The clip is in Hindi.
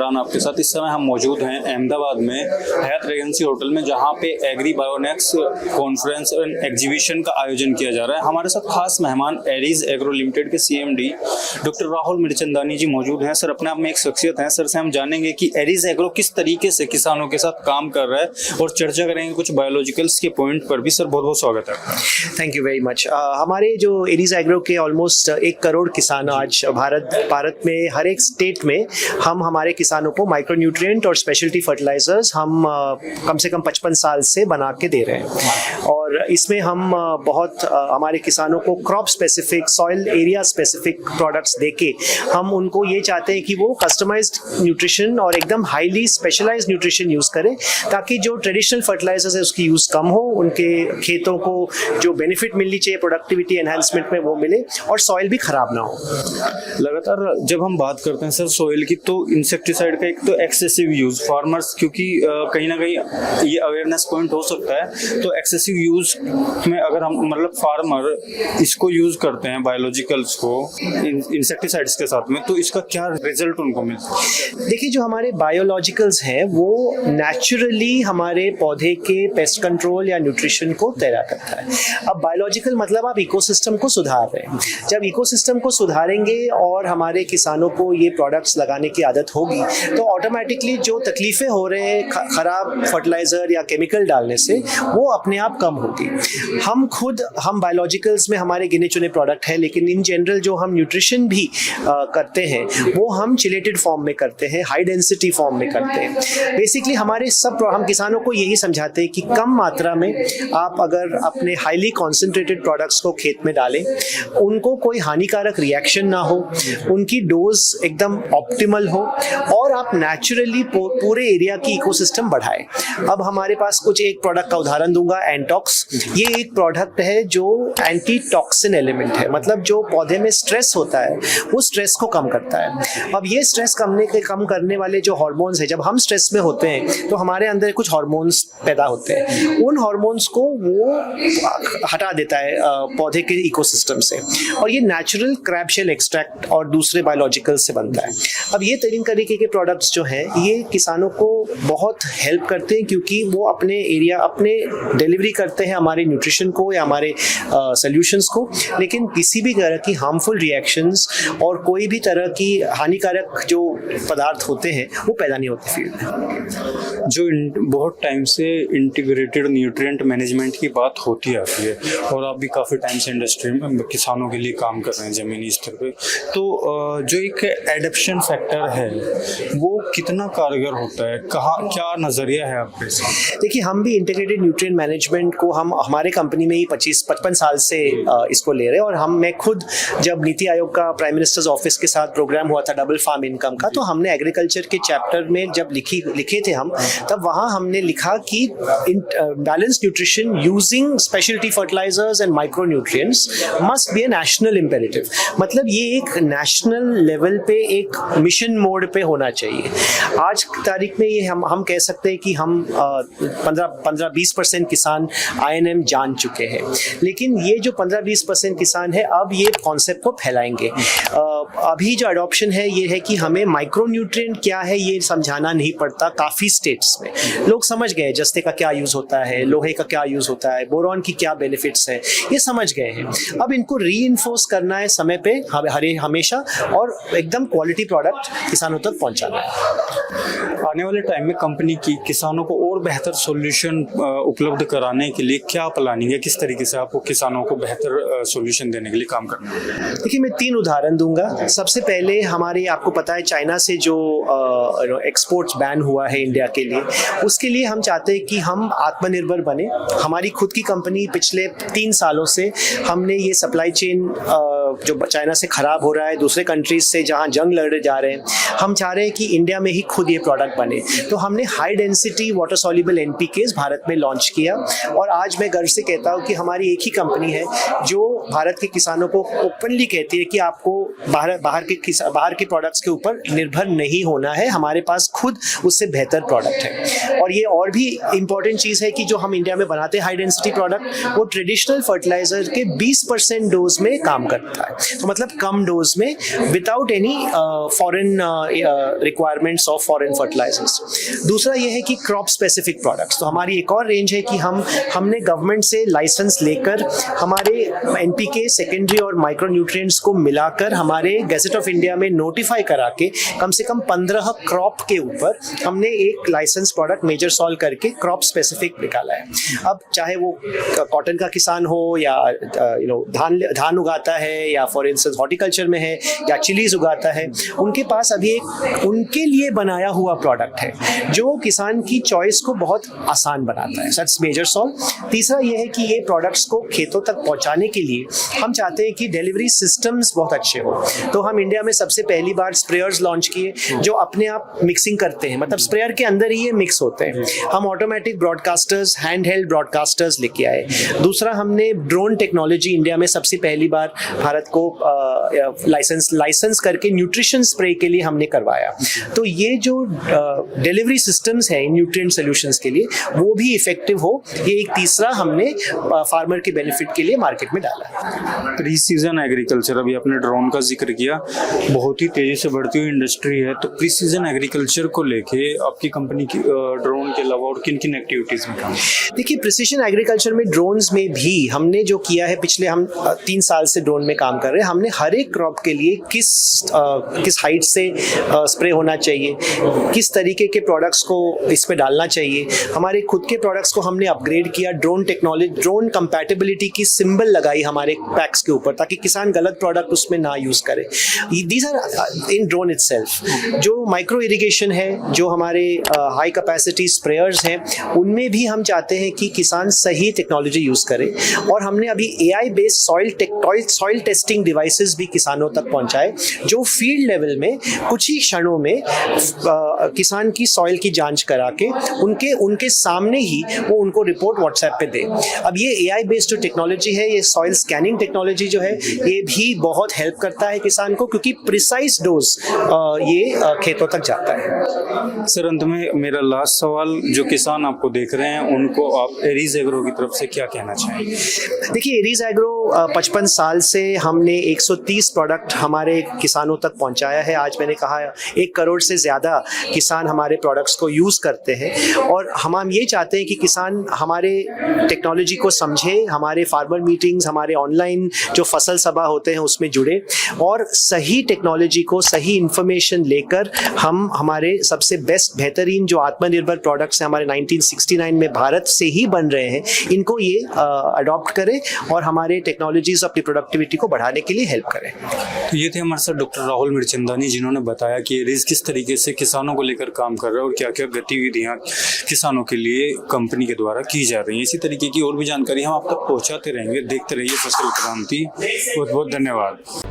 आपके साथ इस समय हम मौजूद हैं अहमदाबाद में हयात रेजेंसी होटल में, जहां पे एग्री बायोनेक्स कॉन्फ्रेंस एंड एग्जीबिशन का आयोजन किया जा रहा है। हमारे साथ खास मेहमान एरीज एग्रो लिमिटेड के सीएमडी डॉक्टर राहुल मिर्चंदानी जी मौजूद हैं। सर अपने आप में एक शख्सियत हैं। सर से हम जानेंगे कि एरीज एग्रो किस तरीके से किसानों के साथ काम कर रहा है और चर्चा करेंगे कुछ बायोलॉजिकल्स के पॉइंट पर भी। सर बहुत बहुत स्वागत है। Thank you very much. हमारे जो एरीज एग्रो के ऑलमोस्ट 1 करोड़ किसान आज भारत में हर एक स्टेट में हम हमारे किसानों को माइक्रो न्यूट्रिएंट और स्पेशलिटी फर्टिलाइजर्स हम कम से कम 55 साल से बना के दे रहे हैं। और इसमें हम बहुत हमारे किसानों को crop specific, soil area specific products देके हम उनको ये चाहते हैं कि वो कस्टमाइज्ड न्यूट्रिशन और एकदम हाईली स्पेशलाइज्ड न्यूट्रिशन यूज़ करें, ताकि जो ट्रेडिशनल फर्टिलाइजर्स है उसकी यूज़ कम हो, उनके खेतों को जो बेनिफिट मिलनी चाहिए प्रोडक्टिविटी एनहांसमेंट में वो मिले और सॉइल भी खराब ना हो। लगातार जब हम बात करते हैं सर सॉइल की, तो इंसेक्टिसाइड का एक तो एक्सेसिव यूज फार्मर्स, क्योंकि कहीं ना कहीं ये अवेयरनेस पॉइंट हो सकता है, तो एक्सेसिव यूज में अगर हम मतलब फार्मर इसको यूज करते हैं बायोलॉजिकल्स को इंसेक्टिसाइड्स के साथ में, तो इसका क्या रिजल्ट उनको मिलता है? देखिए, जो हमारे बायोलॉजिकल्स हैं वो नेचुरली हमारे पौधे के पेस्ट कंट्रोल या न्यूट्रिशन को तैयार करता है। अब बायोलॉजिकल मतलब आप इकोसिस्टम को सुधार रहे हैं। जब इकोसिस्टम को सुधारेंगे और हमारे किसानों को ये प्रोडक्ट्स लगाने की आदत होगी, तो ऑटोमेटिकली जो तकलीफें हो रहे हैं खराब फर्टिलाइजर या केमिकल डालने से, वो अपने आप कम होगी। हम बायोलॉजिकल्स में हमारे गिने चुने प्रोडक्ट है, लेकिन इन जनरल जो हम न्यूट्रिशन भी करते हैं वो हम चिलेटेड फॉर्म में करते हैं, हाई डेंसिटी फॉर्म में करते हैं। बेसिकली हम किसानों को यही समझाते हैं कि कम मात्रा में आप अगर अपने हाईली कॉन्सेंट्रेटेड प्रोडक्ट्स को खेत में डालें, उनको कोई हानिकारक रिएक्शन ना हो, उनकी डोज एकदम ऑप्टिमल हो और आप नेचुरली पूरे एरिया की इकोसिस्टम बढ़ाएं। अब हमारे पास कुछ एक प्रोडक्ट का उदाहरण दूंगा, एंटॉक्स। ये एक प्रोडक्ट है जो एंटी टॉक्सिन एलिमेंट है, मतलब जो पौधे में स्ट्रेस होता है वो स्ट्रेस को कम करता है। अब ये स्ट्रेस कम करने वाले जो हार्मोन्स है, जब हम स्ट्रेस में होते हैं तो हमारे अंदर कुछ हार्मोन्स पैदा होते हैं, उन हार्मोन्स को वो हटा देता है पौधे के इकोसिस्टम से, और ये नेचुरल क्रैब शेल एक्सट्रैक्ट और दूसरे बायोलॉजिकल से बनता है। अब ये 3 तरीके के प्रोडक्ट्स जो हैं ये किसानों को बहुत हेल्प करते हैं, क्योंकि वो अपने डिलीवरी करते हैं हमारे न्यूट्रिशन को या हमारे सॉल्यूशंस को, लेकिन किसी भी तरह की हार्मफुल रिएक्शंस और कोई भी तरह की हानिकारक जो पदार्थ होते हैं वो पैदा नहीं होते फील्ड में। जो बहुत टाइम से इंटीग्रेटेड न्यूट्रिएंट मैनेजमेंट की बात होती आती है, और आप भी काफ़ी टाइम से इंडस्ट्री में किसानों के लिए काम कर रहे हैं ज़मीनी स्तर पे, तो जो एक एडप्शन फैक्टर है वो कितना कारगर होता है? क्या नज़रिया है आपके साथ? देखिए, हम भी इंटीग्रेटेड न्यूट्रिएंट मैनेजमेंट को हम हमारे कंपनी में ही 55 साल से इसको ले रहे हैं। और मैं खुद जब नीति आयोग का प्राइम मिनिस्टर्स ऑफिस के साथ प्रोग्राम हुआ था डबल फार्म इनकम का, तो हमने एग्रीकल्चर के चैप्टर में जब लिखे थे हम, तब वहाँ हमने लिखा कि balanced nutrition using speciality fertilisers and micro nutrients must be a national imperative. मतलब ये एक नेशनल लेवल पे एक मिशन मोड पे होना चाहिए। आज की तारीख में ये हम कह सकते हैं कि हम 15-20% किसान INM जान चुके हैं, लेकिन ये जो 15-20% किसान है अब ये कॉन्सेप्ट को फैलाएंगे। अभी जो अडॉप्शन है ये है कि हमें माइक्रो न्यूट्रिएंट क्या है ये समझाना नहीं पड़ता। काफ़ी स्टेट्स में लोग समझ गए जस्ते का क्या यूज़ होता है, लोहे का क्या यूज़ होता है, बोरॉन की क्या बेनिफिट्स है, ये समझ गए हैं। अब इनको रीइंफोर्स करना है समय पे हमेशा, और एकदम क्वालिटी प्रोडक्ट किसानों तक पहुंचाना है। आने वाले टाइम में कंपनी की किसानों को और बेहतर सॉल्यूशन उपलब्ध कराने के लिए क्या प्लानिंग है? किस तरीके से आपको किसानों को बेहतर सॉल्यूशन देने के लिए काम करना है? देखिए, मैं 3 उदाहरण दूंगा। सबसे पहले हमारे, आपको पता है चाइना से जो एक्सपोर्ट्स बैन हुआ है इंडिया के लिए, उसके लिए हम चाहते हैं कि हम आत्मनिर्भर बने। हमारी खुद की कंपनी पिछले 3 सालों से हमने ये सप्लाई चेन जो चाइना से खराब हो रहा है, दूसरे कंट्रीज से जहाँ जंग लड़े जा रहे हैं, हम चाह रहे हैं कि इंडिया में ही खुद ये प्रोडक्ट बने। तो हमने high density water soluble NPKs Bharat में लॉन्च किया, और आज मैं गर्व से कहता हूँ कि हमारी एक ही कंपनी है जो भारत के किसानों को ओपनली कहती है कि आपको बाहर के प्रोडक्ट्स के ऊपर निर्भर नहीं होना है, हमारे पास खुद उससे बेहतर प्रोडक्ट है। और ये और भी इम्पोर्टेंट चीज़ है कि जो हम इंडिया में बनाते हैं हाई डेंसिटी प्रोडक्ट, वो ट्रेडिशनल फर्टिलाइजर के 20% डोज में काम करता है। होता है। तो मतलब कम डोज में without any foreign requirements of foreign fertilisers. दूसरा ये है कि क्रॉप स्पेसिफिक प्रोडक्ट्स। तो हमारी एक और रेंज है कि हमने गवर्नमेंट से लाइसेंस लेकर हमारे एनपीके, सेकेंडरी और माइक्रो न्यूट्रिएंट्स को मिलाकर हमारे गैजेट ऑफ इंडिया में नोटिफाई करा के कम से कम 15 क्रॉप के ऊपर हमने एक लाइसेंस प्रोडक्ट मेजर सॉल्व करके क्रॉप स्पेसिफिक निकाला है। अब चाहे वो कॉटन का किसान हो या धान उगाता है या फॉर इंस्टेंस हॉर्टिकल्चर में है या चिलीज उगाता है, उनके पास अभी एक उनके लिए बनाया हुआ प्रोडक्ट है जो किसान की चॉइस को बहुत आसान बनाता है। That's major solve. तीसरा ये है कि ये प्रोडक्ट्स को खेतों तक पहुंचाने के लिए हम चाहते हैं कि डिलीवरी सिस्टम्स बहुत अच्छे हो। तो हम इंडिया में सबसे पहली बार स्प्रेयर्स लॉन्च किए जो अपने आप मिक्सिंग करते हैं, मतलब स्प्रेयर के अंदर ही ये मिक्स होते हैं। हम automatic broadcasters, hand held broadcasters लेके आए। दूसरा, हमने ड्रोन टेक्नोलॉजी इंडिया में सबसे पहली बार भारत को लाइसेंस करके न्यूट्रिशन स्प्रे के लिए हमने करवाया। तो ये जो डिलीवरी सिस्टम्स हैं न्यूट्रिएंट सॉल्यूशंस के लिए वो भी इफेक्टिव हो, ये एक तीसरा हमने फार्मर के बेनिफिट के लिए मार्केट में डाला। प्री सीजन एग्रीकल्चर, अभी आपने ड्रोन का जिक्र किया, बहुत ही तेजी से बढ़ती हुई इंडस्ट्री है। तो प्री सीजन एग्रीकल्चर को लेके आपकी कंपनी की ड्रोन के अलावा और किन किन एक्टिविटीज में काम? देखिए, प्रिसिजन एग्रीकल्चर में ड्रोन्स में भी हमने जो किया है, पिछले हम 3 साल से ड्रोन में काम कर रहे हैं। हमने हर एक क्रॉप के लिए किस हाइट से स्प्रे होना चाहिए, किस तरीके के प्रोडक्ट्स को इस पे डालना चाहिए, हमारे खुद के प्रोडक्ट्स को हमने अपग्रेड किया। ड्रोन टेक्नोलॉजी, ड्रोन कंपैटिबिलिटी की सिंबल लगाई हमारे पैक्स के ऊपर ताकि किसान गलत प्रोडक्ट उसमें ना यूज करे। These are in drone itself. जो माइक्रो इरिगेशन है, जो हमारे हाई कैपेसिटी स्प्रेयर्स हैं, उनमें भी हम चाहते हैं कि किसान सही टेक्नोलॉजी यूज करे। और हमने अभी AI based soil testing devices भी किसानों तक पहुंचाए जो फील्ड लेवल में कुछ ही क्षणों में किसान की सॉइल की जांच करा के उनके सामने ही वो उनको रिपोर्ट व्हाट्सएप पे दे। अब ये AI बेस्ड जो टेक्नोलॉजी है, ये सॉइल स्कैनिंग टेक्नोलॉजी जो है, ये भी बहुत हेल्प करता है किसान को, क्योंकि प्रिसाइज डोज ये खेतों तक जाता है। सर, अंत में मेरा लास्ट सवाल, जो किसान आपको देख रहे हैं उनको आप एरीज एग्रो की तरफ से क्या कहना चाहेंगे? देखिए, एरीज एग्रो 55 साल से हमने 130 प्रोडक्ट हमारे किसानों तक पहुंचाया है। आज मैंने कहा 1 करोड़ से ज़्यादा किसान हमारे प्रोडक्ट्स को यूज़ करते हैं। और हम ये चाहते हैं कि किसान हमारे टेक्नोलॉजी को समझे, हमारे फार्मर मीटिंग्स, हमारे ऑनलाइन जो फसल सभा होते हैं उसमें जुड़े और सही टेक्नोलॉजी को, सही इंफॉर्मेशन लेकर हम हमारे सबसे बेहतरीन जो आत्मनिर्भर प्रोडक्ट्स हैं हमारे 1969 में भारत से ही बन रहे हैं, इनको ये अडॉप्ट करें और हमारे टेक्नोलॉजीज अपनी प्रोडक्टिविटी को बढ़ाने के लिए हेल्प करें। तो ये थे हमारे साथ डॉक्टर राहुल मिरचंदानी, जिन्होंने बताया कि एरीज किस तरीके से किसानों को लेकर काम कर रहा है और क्या क्या गतिविधियां किसानों के लिए कंपनी के द्वारा की जा रही हैं। इसी तरीके की और भी जानकारी हम आप तक पहुंचाते रहेंगे। देखते रहिए फसल क्रांति। बहुत बहुत धन्यवाद।